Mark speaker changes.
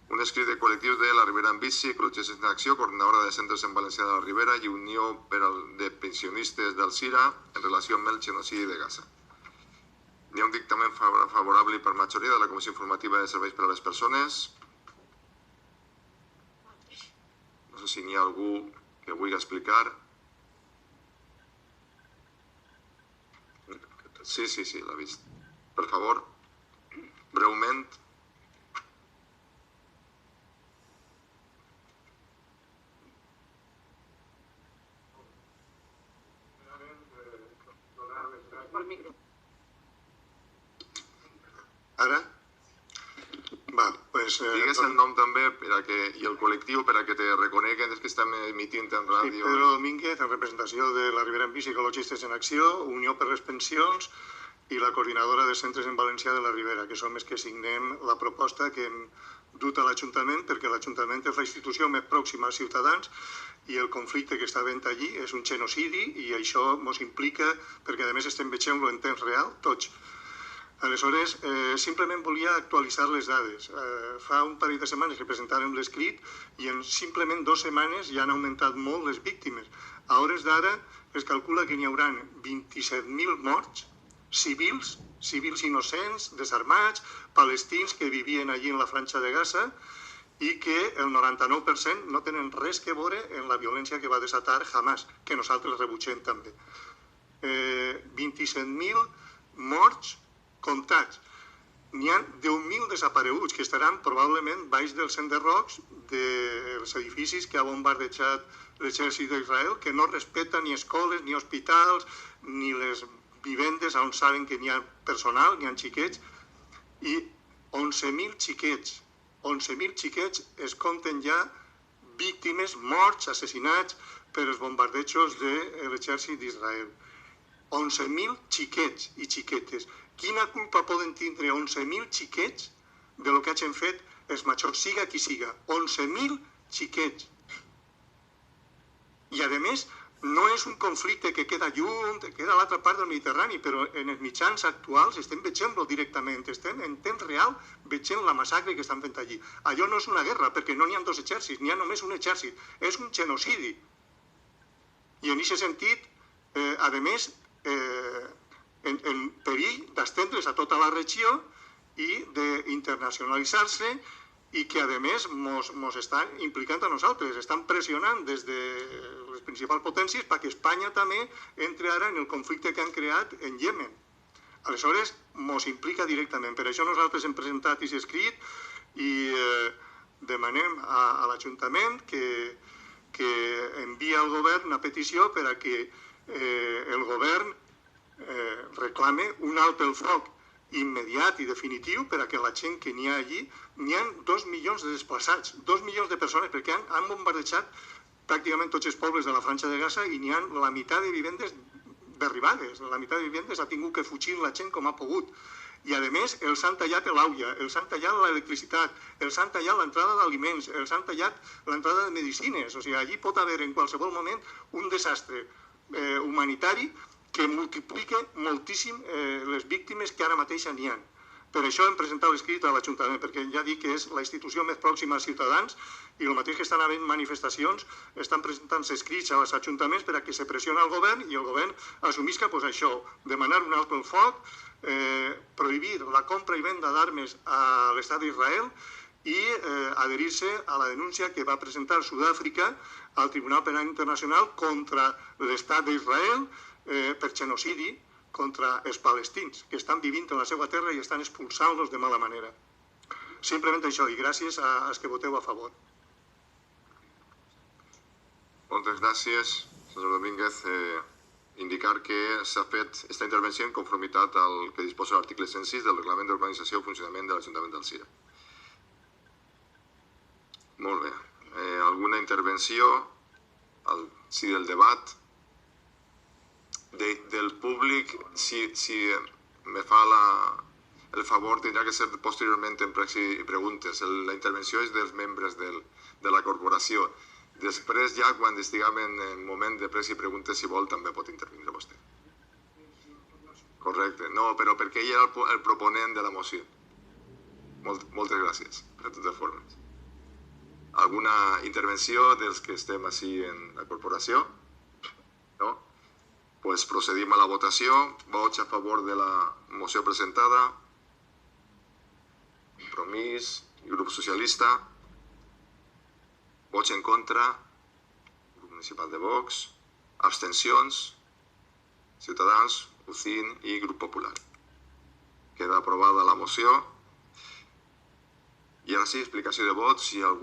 Speaker 1: Un escrit de col·lectius de la Ribera en Bici, Ecologistes en Acció, coordinadora de centres en València de la Ribera i Unió de Pensionistes del CIRA en relació amb el genocidi de Gaza. Hi ha un dictamen favorable per majoria de la Comissió Informativa de Serveis per a les Persones. No sé si n'hi ha algú que vulgui explicar. Sí, l'ha vist. Per favor, breument.
Speaker 2: Ara? Va, doncs...
Speaker 1: Digues el nom també i el col·lectiu per a que te reconeguen que estem emitint en ràdio.
Speaker 2: Pedro Domínguez, en representació de la Ribera en Bici, Ecologistes en Acció, Unió per les Pensions i la coordinadora de centres en València de la Ribera, que som els que signem la proposta que hem dut a l'Ajuntament, perquè l'Ajuntament és la institució més pròxima als ciutadans i el conflicte que està havent allí és un genocidi i això ens implica, perquè a més estem veient-lo en temps real, tots. Aleshores, simplement volia actualitzar les dades. Fa un parell de setmanes que presentàrem l'escrit i en simplement 2 setmanes ja han augmentat molt les víctimes. A hores d'ara es calcula que n'hi haurà 27.000 morts civils innocents, desarmats, palestins que vivien allí en la franja de Gaza i que el 99% no tenen res que veure en la violència que va desatar Hamas, que nosaltres rebutgem també. 27.000 morts comptats. N'hi ha 10.000 desapareguts que estaran probablement baix dels enderrocs dels edificis que ha bombardejat l'exèrcit d'Israel, que no respeta ni escoles, ni hospitals, ni les vivendes on saben que n'hi ha personal, n'hi ha xiquets, i 11.000 xiquets es compten ja víctimes, morts, assassinats per els bombardejos de l'exèrcit d'Israel. 11.000 xiquets i xiquetes. Quina culpa poden tindre 11.000 xiquets de lo que hagin fet els majors, siga qui siga? 11.000 xiquets. I a més, no és un conflicte que queda lluny, queda a l'altra part del Mediterrani, però en els mitjans actuals estem veient-lo directament, estem en temps real veient la massacre que estan fent allí. Allò no és una guerra, perquè no n'hi ha 2 exèrcits, n'hi ha només un exèrcit, és un genocidi. I en aquest sentit, a més, en perill d'estendre's a tota la regió i d'internacionalitzar-se i que, a més, ens estan implicant a nosaltres, estan pressionant des de les principals potències perquè Espanya també entre ara en el conflicte que han creat en Iemen. Aleshores, ens implica directament. Per això nosaltres hem presentat aquest escrit i demanem a l'Ajuntament que enviï al govern una petició per a que el govern reclame un alto el foc immediat i definitiu per a que la gent que n'hi ha allí, n'hi ha 2 milions de desplaçats, 2 milions de persones, perquè han bombardejat pràcticament tots els pobles de la franja de Gaza i n'hi ha la meitat de vivendes derribades, la meitat de vivendes ha tingut que fugir la gent com ha pogut. I a més els han tallat l'aigua, els han tallat l'electricitat, els han tallat l'entrada d'aliments, els han tallat l'entrada de medicines, o sigui, allí pot haver en qualsevol moment un desastre humanitari que multiplica moltíssim les víctimes que ara mateix n'hi ha. Per això hem presentat l'escrit a l'Ajuntament, perquè ja dic que és la institució més pròxima als ciutadans i el mateix que estan havent manifestacions, estan presentant escrits als ajuntaments per a que se pressioni el govern i el govern assumisca això, demanar un alto el foc, prohibir la compra i venda d'armes a l'estat d'Israel i adherir-se a la denúncia que va presentar Sud-àfrica al Tribunal Penal Internacional contra l'estat d'Israel per genocidi contra els palestins que estan vivint en la seva terra i estan expulsant-los de mala manera. Simplement això, i gràcies als que voteu a favor.
Speaker 1: Moltes gràcies, senyor Domínguez. Indicar que s'ha fet aquesta intervenció en conformitat al que disposa l'article 106 del Reglament d'Organització i Funcionament de l'Ajuntament del CIRA. Molt bé. Alguna intervenció al si del debat del públic? Si me fa el favor, tindrà que ser posteriorment en preguntes. La intervenció és dels membres de la corporació. Després, ja quan estiguem en moment de pressa i preguntes, si vol, també pot intervindre vostè. Correcte. No, però perquè ell era el proponent de la moció. Moltes gràcies, de totes formes. Alguna intervenció dels que estem així en la corporació? No? Pues procedim a la votació. Vots a favor de la moció presentada. Compromís i Grup Socialista. Vots en contra. Grup Municipal de Vox. Abstencions. Ciutadans, UCIN i Grup Popular. Queda aprovada la moció. I ara sí, explicació de vots. Si algú